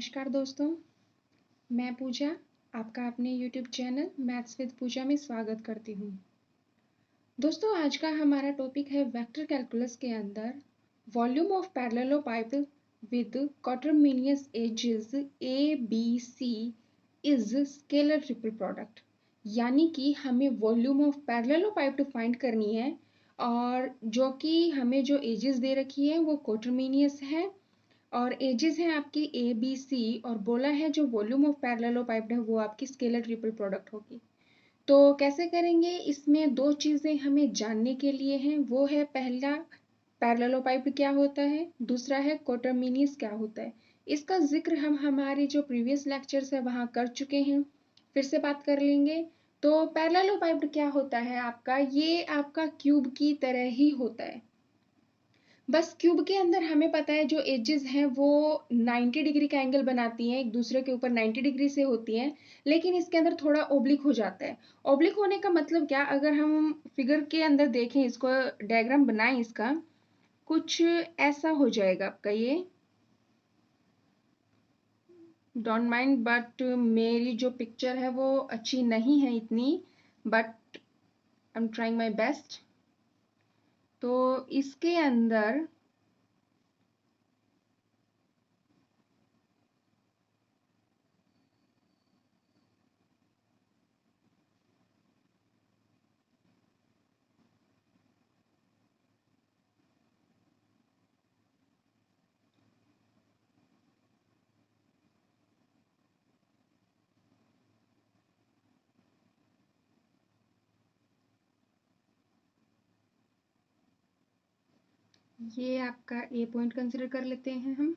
नमस्कार दोस्तों, मैं पूजा आपका अपने YouTube चैनल मैथ्स विद पूजा में स्वागत करती हूँ। दोस्तों आज का हमारा टॉपिक है वेक्टर कैलकुलस के अंदर volume of parallelopiped with quaternions axes A B C is scalar triple product. यानी कि हमें वॉल्यूम ऑफ पैरेललोपाइड फाइंड करनी है और जो कि हमें जो एजेस दे रखी है वो quaternions है और एजेस हैं आपकी ए बी सी और बोला है जो वॉल्यूम ऑफ पैरेललोपाइड है वो आपकी स्केलर ट्रिपल प्रोडक्ट होगी। तो कैसे करेंगे, इसमें दो चीज़ें हमें जानने के लिए हैं। वो है पहला पैरेललोपाइड क्या होता है, दूसरा है quaternions क्या होता है। इसका जिक्र हम हमारे जो प्रीवियस लेक्चर्स है वहाँ कर चुके हैं, फिर से बात कर लेंगे। तो पैरेललोपाइड क्या होता है आपका, ये आपका क्यूब की तरह ही होता है। बस क्यूब के अंदर हमें पता है जो एजेस हैं वो 90 डिग्री का एंगल बनाती हैं, एक दूसरे के ऊपर 90 डिग्री से होती हैं, लेकिन इसके अंदर थोड़ा ओब्लिक हो जाता है। ओब्लिक होने का मतलब क्या, अगर हम फिगर के अंदर देखें, इसको डायग्राम बनाएं, इसका कुछ ऐसा हो जाएगा आपका। ये डोंट माइंड, बट मेरी जो पिक्चर है वो अच्छी नहीं है इतनी, but I am trying my best. तो इसके अंदर ये आपका ए पॉइंट कंसिडर कर लेते हैं हम।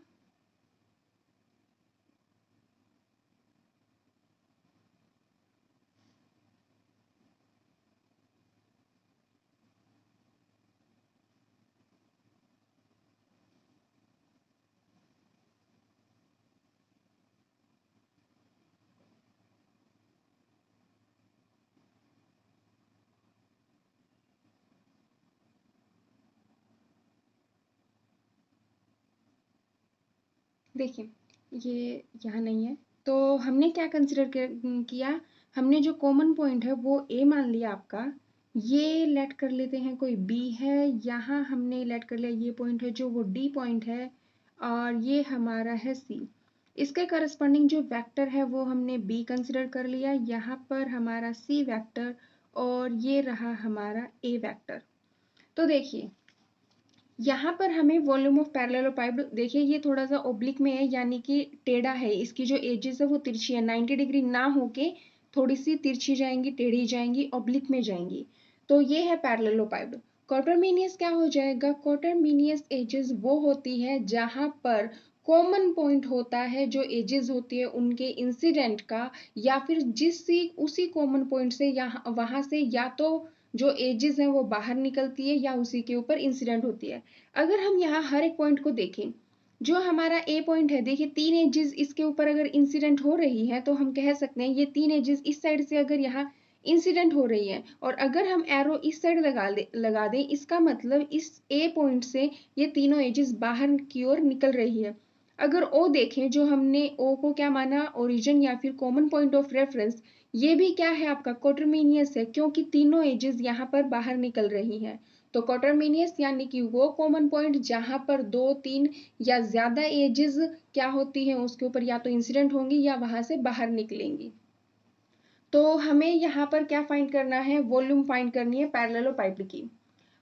देखिए ये यहाँ नहीं है, तो हमने क्या कंसिडर किया, हमने जो कॉमन पॉइंट है वो ए मान लिया आपका। ये लेट कर लेते हैं कोई बी है, यहाँ हमने लेट कर लिया ये पॉइंट है जो वो डी पॉइंट है, और ये हमारा है सी। इसके करस्पॉन्डिंग जो वेक्टर है वो हमने बी कंसिडर कर लिया, यहाँ पर हमारा सी वेक्टर और ये रहा हमारा ए वेक्टर। तो देखिए यहाँ पर हमें वॉल्यूम ऑफ पैरेललोपाइड, देखिए ये थोड़ा सा ओब्लिक में है, यानी कि टेढ़ा है, इसकी जो एजेस है वो तिरछी है, 90 डिग्री ना होके थोड़ी सी तिरछी जाएंगी, टेढ़ी जाएंगी, ओब्लिक में जाएंगी। तो ये है पैरेललोपाइड। quaternions क्या हो जाएगा, quaternions एजेस वो होती है जहां पर कॉमन पॉइंट होता है, जो एजेस होती है उनके इंसिडेंट का, या फिर उसी कॉमन पॉइंट से यहाँ वहां से या तो जो एजेस हैं वो बाहर निकलती है या उसी के ऊपर इंसिडेंट होती है। अगर हम यहाँ हर एक पॉइंट को देखें, जो हमारा ए पॉइंट है, देखिए तीन एजेस इसके ऊपर अगर इंसिडेंट हो रही है तो हम कह सकते हैं ये तीन एजेस इस साइड से अगर यहाँ इंसिडेंट हो रही है, और अगर हम एरो इस साइड लगा दें, इसका मतलब इस ए पॉइंट से ये तीनों एजेस बाहर की ओर निकल रही है। अगर ओ देखें, जो हमने ओ को क्या माना, ओरिजिन या फिर कॉमन पॉइंट ऑफ रेफरेंस, ये भी क्या है आपका quaternions है, क्योंकि तीनों एजेस यहाँ पर बाहर निकल रही हैं। तो quaternions यानी कि वो कॉमन पॉइंट जहां पर दो, तीन या ज्यादा एजेस क्या होती हैं उसके ऊपर या तो इंसिडेंट होंगी या वहां से बाहर निकलेंगी। तो हमें यहाँ पर क्या फाइंड करना है, वॉल्यूम फाइंड करनी है पैरेललोपाइड की।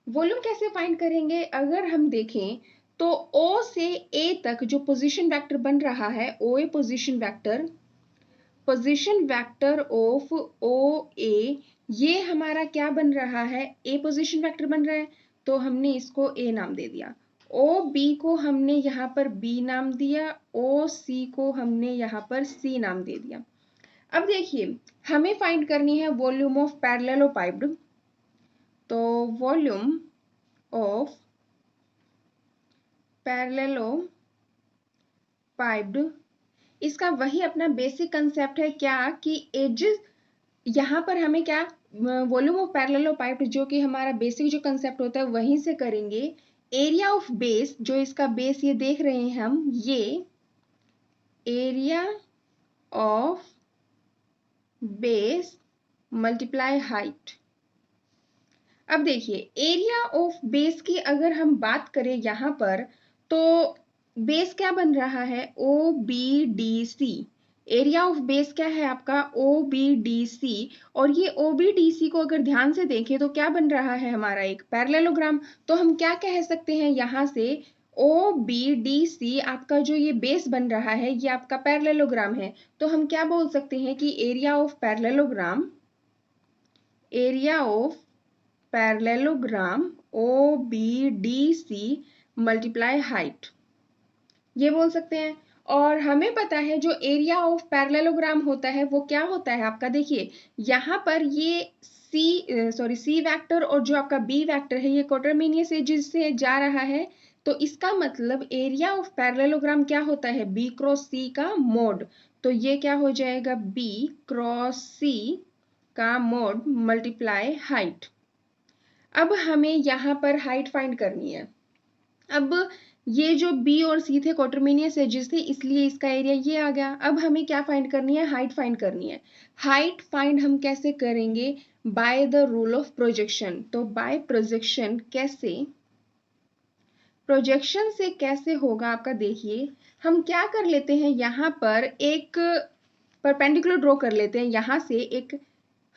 वॉल्यूम कैसे फाइंड करेंगे, अगर हम देखें तो ओ से ए तक जो पोजीशन वेक्टर बन रहा है, ओ ए पोजीशन वेक्टर ऑफ ओ ए, ये हमारा क्या बन रहा है, ए पोजीशन वेक्टर बन रहा है, तो हमने इसको ए नाम दे दिया। ओ बी को हमने यहाँ पर बी नाम दिया, ओ सी को हमने यहाँ पर सी नाम दे दिया। अब देखिए हमें फाइंड करनी है वॉल्यूम ऑफ पैरेललोपाइड। तो वॉल्यूम ऑफ पैरेललोपाइड, इसका वही अपना बेसिक कंसेप्ट है क्या, कि एजेस, यहाँ पर हमें क्या, वॉल्यूम ऑफ पैरेललोपाइड जो कि हमारा बेसिक जो कंसेप्ट होता है वहीं से करेंगे। एरिया ऑफ बेस, जो इसका बेस ये देख रहे हैं हम, ये area of base multiply height. अब देखिए एरिया ऑफ बेस की अगर हम बात करें यहाँ पर, तो बेस क्या बन रहा है, O B D C. Area of base क्या है आपका, ओ बी डी सी। और ये ओ बी डी सी को अगर ध्यान से देखें तो क्या बन रहा है हमारा, एक पैरेललोग्राम। तो हम क्या कह सकते हैं यहाँ से, ओ बी डी सी आपका जो ये बेस बन रहा है ये आपका पैरेललोग्राम है। तो हम क्या बोल सकते हैं कि area of parallelogram, area of parallelogram O B D C multiply height, ये बोल सकते हैं। और हमें पता है जो एरिया ऑफ पैरेललोग्राम होता है वो क्या होता है आपका, देखिए यहाँ पर ये सी वेक्टर और जो आपका बी वेक्टर है ये कोटरमिनियस एजेस से जा रहा है। तो इसका मतलब एरिया ऑफ पैरेललोग्राम क्या होता है, बी क्रॉस सी का मोड। तो ये क्या हो जाएगा, बी क्रॉस सी का मोड मल्टीप्लाई हाइट। अब हमें यहाँ पर हाइट फाइंड करनी है। अब ये जो बी और सी थे कोटरमिनियस एजेस थे, इसलिए इसका एरिया ये आ गया। अब हमें क्या फाइंड करनी है, हाइट फाइंड करनी है। हाइट फाइंड हम कैसे करेंगे, by the rule of projection. तो बाय प्रोजेक्शन कैसे, प्रोजेक्शन से कैसे होगा आपका, देखिए हम क्या कर लेते हैं, यहाँ पर एक परपेंडिकुलर ड्रॉ कर लेते हैं। यहाँ से एक,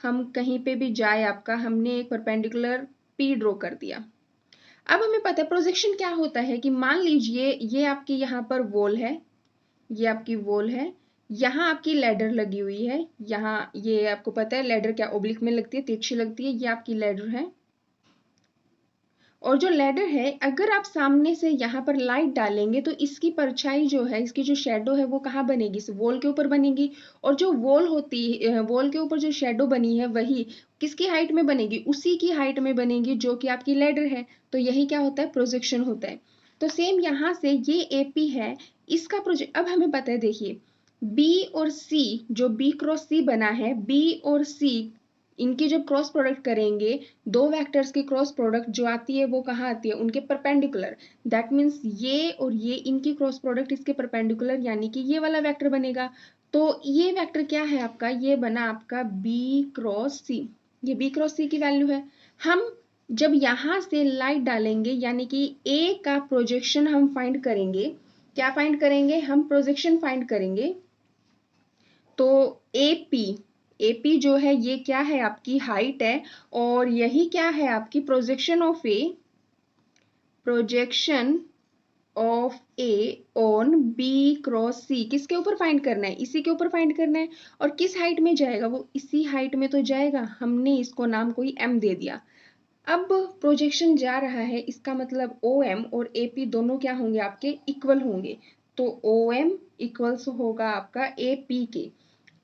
हम कहीं पे भी जाए आपका, हमने एक परपेंडिकुलर पी ड्रॉ कर दिया। अब हमें पता है प्रोजेक्शन क्या होता है कि मान लीजिए ये आपकी यहाँ पर वॉल है, ये आपकी वॉल है, यहाँ आपकी लैडर लगी हुई है। यहाँ ये आपको पता है लैडर क्या ओब्लिक में लगती है, तिरछी लगती है, ये आपकी लैडर है। और जो लैडर है अगर आप सामने से यहाँ पर लाइट डालेंगे तो इसकी परछाई जो है, इसकी जो शेडो है वो कहाँ बनेगी, इस वॉल के ऊपर बनेगी। और जो वॉल होती है, वॉल के ऊपर जो शेडो बनी है वही किसकी हाइट में बनेगी, उसी की हाइट में बनेगी जो कि आपकी लैडर है। तो यही क्या होता है, प्रोजेक्शन होता है। तो सेम यहाँ से ये एपी है, इसका प्रोजेक्ट। अब हमें पता है देखिए बी और सी, जो बी क्रॉस सी बना है, बी और सी इनकी जब क्रॉस प्रोडक्ट करेंगे, दो वेक्टर्स की क्रॉस प्रोडक्ट जो आती है वो कहाँ आती है, उनके परपेंडिकुलर। दैट मीन्स ये और ये इनकी क्रॉस प्रोडक्ट इसके परपेंडिकुलर, यानी कि ये वाला वेक्टर बनेगा। तो ये वेक्टर क्या है आपका, ये बना आपका बी क्रॉस सी। ये बी क्रॉस सी की वैल्यू है। हम जब यहाँ से लाइट डालेंगे यानी कि ए का प्रोजेक्शन हम फाइंड करेंगे। क्या फाइंड करेंगे, हम प्रोजेक्शन फाइंड करेंगे। तो एपी, एपी जो है ये क्या है, आपकी हाइट है। और यही क्या है आपकी projection of A, projection of A on B cross C, किसके ऊपर फाइंड करना है, इसी के ऊपर फाइंड करना है। और किस हाइट में जाएगा, वो इसी हाइट में तो जाएगा। हमने इसको नाम कोई एम दे दिया। अब प्रोजेक्शन जा रहा है, इसका मतलब ओ एम और ए पी दोनों क्या होंगे, आपके इक्वल होंगे। तो ओ एम इक्वल्स होगा आपका ए पी के।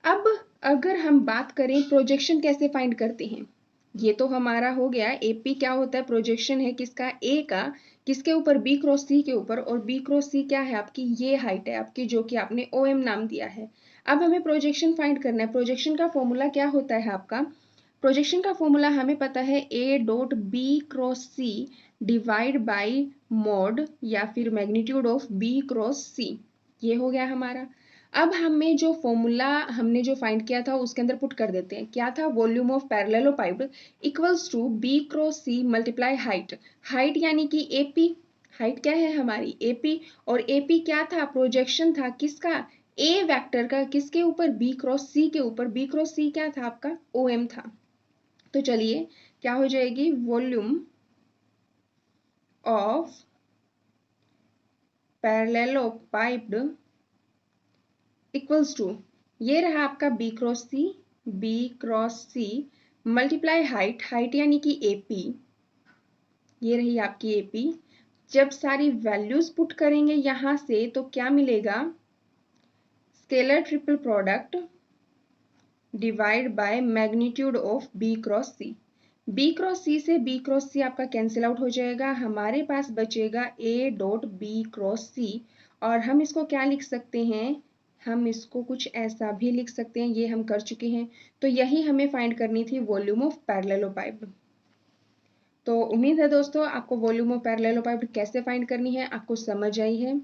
अब अगर हम बात करें प्रोजेक्शन कैसे फाइंड करते हैं, ये तो हमारा हो गया। एपी क्या होता है, प्रोजेक्शन है किसका, ए का, किसके ऊपर, बी क्रॉस सी के ऊपर। और बी क्रॉस सी क्या है आपकी, ये हाइट है आपकी जो कि आपने ओ एम नाम दिया है। अब हमें प्रोजेक्शन फाइंड करना है। प्रोजेक्शन का फॉर्मूला क्या होता है आपका, प्रोजेक्शन का फॉर्मूला हमें पता है, A dot B cross C divide by mod या फिर magnitude of B cross C. ये हो गया हमारा। अब हमें जो फॉर्मूला हमने जो फाइंड किया था उसके अंदर पुट कर देते हैं। क्या था, volume of parallelopiped equals to B cross C multiply height. Height यानी कि एपी, हाइट क्या है हमारी, एपी। और एपी क्या था, प्रोजेक्शन था किसका, ए वेक्टर का, किसके ऊपर, बी क्रॉस सी के ऊपर। बी क्रॉस सी क्या था आपका, ओ एम था। तो चलिए क्या हो जाएगी, volume of parallelopiped equals to, ये रहा आपका B cross C, B cross C multiply height, height यानी कि एपी, ये रही आपकी एपी। जब सारी वैल्यूज पुट करेंगे यहां से तो क्या मिलेगा, scalar triple product divide by magnitude of B cross C. B cross C से बी क्रॉस सी आपका कैंसिल आउट हो जाएगा, हमारे पास बचेगा ए डॉट बी क्रॉस सी। और हम इसको क्या लिख सकते हैं, हम इसको कुछ ऐसा भी लिख सकते हैं, ये हम कर चुके हैं। तो यही हमें फाइंड करनी थी वॉल्यूम ऑफ पैरेललोपाइड। तो उम्मीद है दोस्तों आपको वॉल्यूम ऑफ पैरेललोपाइड कैसे फाइंड करनी है आपको समझ आई है।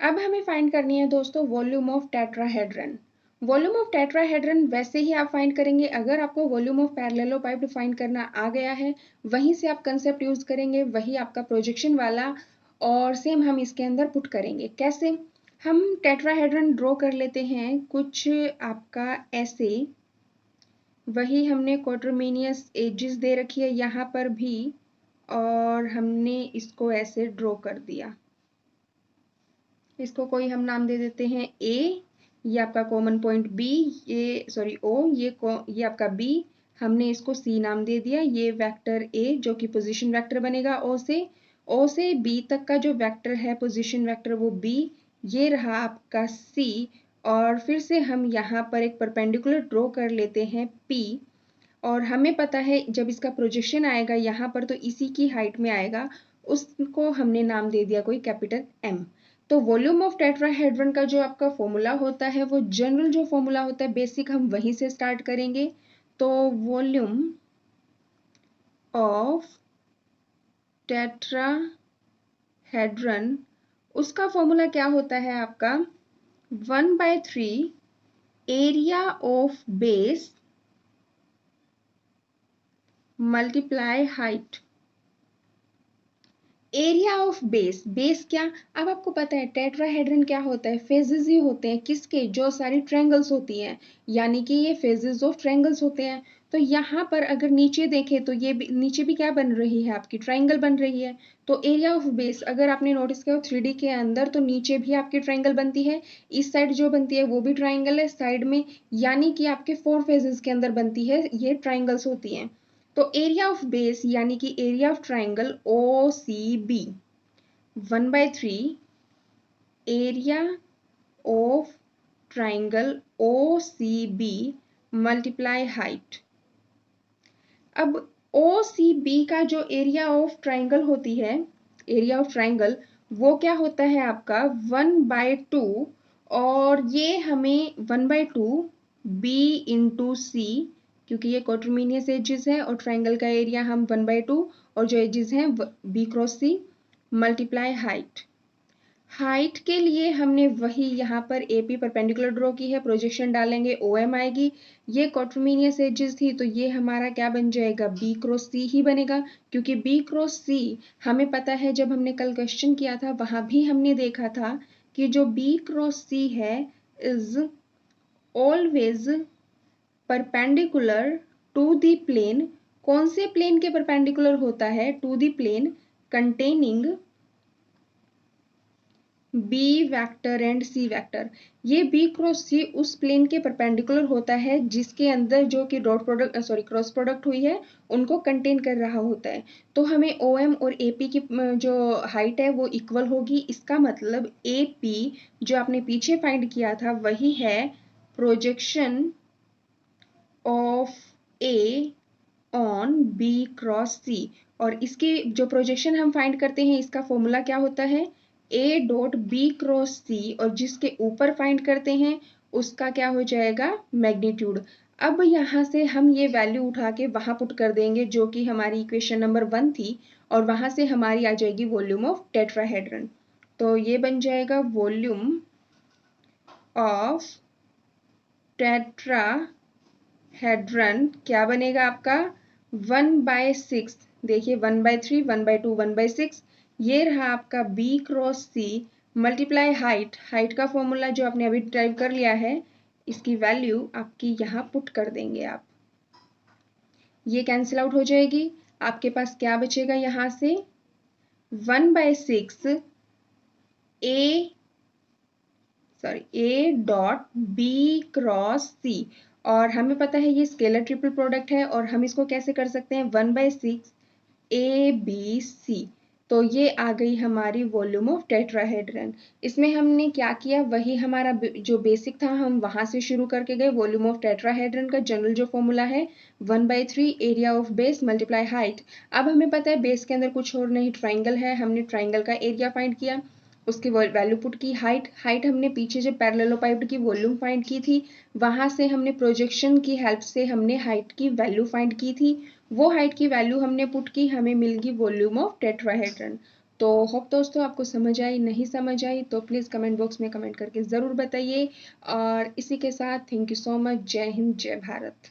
अब हमें फाइंड करनी है दोस्तों volume of tetrahedron. Volume of tetrahedron वैसे ही आप फाइंड करेंगे, अगर आपको वॉल्यूम ऑफ पैरेललोपाइप्ड फाइंड करना आ गया है वहीं से आप कंसेप्ट यूज करेंगे, वही आपका प्रोजेक्शन वाला, और सेम हम इसके अंदर पुट करेंगे। कैसे? हम टेट्राहेड्रन ड्रॉ कर लेते हैं कुछ आपका ऐसे, वही हमने क्वाड्रमेनियस एजेस दे रखी है यहाँ पर भी, और हमने इसको ऐसे ड्रॉ कर दिया। इसको कोई हम नाम दे देते हैं ए, ये आपका कॉमन पॉइंट बी, ये सॉरी ओ, ये आपका बी, हमने इसको सी नाम दे दिया। ये वेक्टर ए जो कि पोजीशन वेक्टर बनेगा ओ से बी तक का जो वेक्टर है पोजीशन वेक्टर वो बी, ये रहा आपका सी। और फिर से हम यहाँ पर एक परपेंडिकुलर ड्रॉ कर लेते हैं पी, और हमें पता है जब इसका प्रोजेक्शन आएगा यहाँ पर तो इसी की हाइट में आएगा, उसको हमने नाम दे दिया कोई कैपिटल एम। तो वॉल्यूम ऑफ टेट्राहेड्रन का जो आपका फॉर्मूला होता है वो जनरल जो फॉर्मूला होता है बेसिक, हम वहीं से स्टार्ट करेंगे। तो वॉल्यूम ऑफ टेट्राहेड्रन, उसका फॉर्मूला क्या होता है आपका 1/3 area of base multiply height. Area of base, base क्या, अब आपको पता है टेट्राहेड्रन क्या होता है, फेजेस ही होते हैं किसके, जो सारी ट्रायंगल्स होती हैं, यानी कि ये फेजेस ऑफ ट्रायंगल्स होते हैं। तो यहाँ पर अगर नीचे देखें तो ये नीचे भी क्या बन रही है आपकी, ट्रायंगल बन रही है। तो एरिया ऑफ बेस अगर आपने नोटिस किया 3D के अंदर तो नीचे भी आपकी ट्रायंगल बनती है, इस साइड जो बनती है वो भी ट्रायंगल है साइड में, यानी कि आपके 4 फेजेस के अंदर बनती है, ये ट्रायंगल्स होती हैं। तो एरिया ऑफ बेस यानी कि area of triangle O C B 1/3 area of triangle O C B multiply height. अब ओ सी बी का जो एरिया ऑफ ट्रायंगल होती है, एरिया ऑफ ट्रायंगल वो क्या होता है आपका 1/2, और ये हमें 1/2 बी इंटू सी, क्योंकि ये क्वाड्रमेनियस एजेस है और ट्रायंगल का एरिया हम 1/2 और जो एजेस हैं B cross C multiply height. Height के लिए हमने वही यहाँ पर एपी परपेंडिकुलर ड्रॉ की है, प्रोजेक्शन डालेंगे ओएम आएगी, ये क्वाड्रमेनियस एजेस थी तो ये हमारा क्या बन जाएगा बी क्रॉस सी ही बनेगा, क्योंकि बी क्रॉस सी हमें पता है जब हमने कल क्वेश्चन किया था वहां भी हमने देखा था कि जो बी क्रॉस सी है is always perpendicular to the plane. कौन से प्लेन के परपेंडिकुलर होता है, to the plane containing B vector and C vector. ये बी क्रॉस सी उस प्लेन के परपेंडिकुलर होता है जिसके अंदर जो कि डॉट प्रोडक्ट क्रॉस प्रोडक्ट हुई है उनको कंटेन कर रहा होता है। तो हमें ओ एम और ए पी की जो हाइट है वो इक्वल होगी, इसका मतलब ए पी जो आपने पीछे फाइंड किया था वही है projection of A on B cross C. और इसकी जो प्रोजेक्शन हम फाइंड करते हैं इसका फॉर्मूला क्या होता है A dot B cross C, और जिसके ऊपर फाइंड करते हैं उसका क्या हो जाएगा मैग्नीट्यूड। अब यहाँ से हम ये वैल्यू उठा के वहां पुट कर देंगे जो कि हमारी इक्वेशन नंबर 1 थी, और वहां से हमारी आ जाएगी वॉल्यूम ऑफ टेट्राहेड्रन। तो ये बन जाएगा वॉल्यूम ऑफ टेट्राहेड्रन क्या बनेगा आपका 1/6। देखिए 1/3 1/2 1/6, ये रहा आपका B cross C multiply height. Height का फॉर्मूला जो आपने अभी टाइप कर लिया है इसकी वैल्यू आपकी यहाँ पुट कर देंगे आप, ये कैंसिल आउट हो जाएगी। आपके पास क्या बचेगा यहाँ से 1/6 ए डॉट बी क्रॉस सी, और हमें पता है ये स्केलर ट्रिपल प्रोडक्ट है और हम इसको कैसे कर सकते हैं 1/6 ए बी सी। तो ये आ गई हमारी वॉल्यूम ऑफ टेट्राहेड्रन। इसमें हमने क्या किया वही हमारा जो बेसिक था हम वहां से शुरू करके गए। वॉल्यूम ऑफ टेट्राहेड्रन का जनरल जो फॉर्मूला है 1/3 area of base multiply height. अब हमें पता है बेस के अंदर कुछ और नहीं ट्राइंगल है, हमने ट्राइंगल का एरिया फाइंड किया, उसकी वैल्यू पुट की। हाइट हमने पीछे जब पैरेललोपाइप्ड की वॉल्यूम फाइंड की थी वहां से हमने प्रोजेक्शन की हेल्प से हमने हाइट की वैल्यू फाइंड की थी, वो हाइट की वैल्यू हमने पुट की, हमें मिल गई वॉल्यूम ऑफ टेट्राहेड्रन। तो होप दोस्तों आपको समझ आई, नहीं समझ आई तो प्लीज़ कमेंट बॉक्स में कमेंट करके ज़रूर बताइए। और इसी के साथ थैंक यू सो मच। जय हिंद, जय भारत।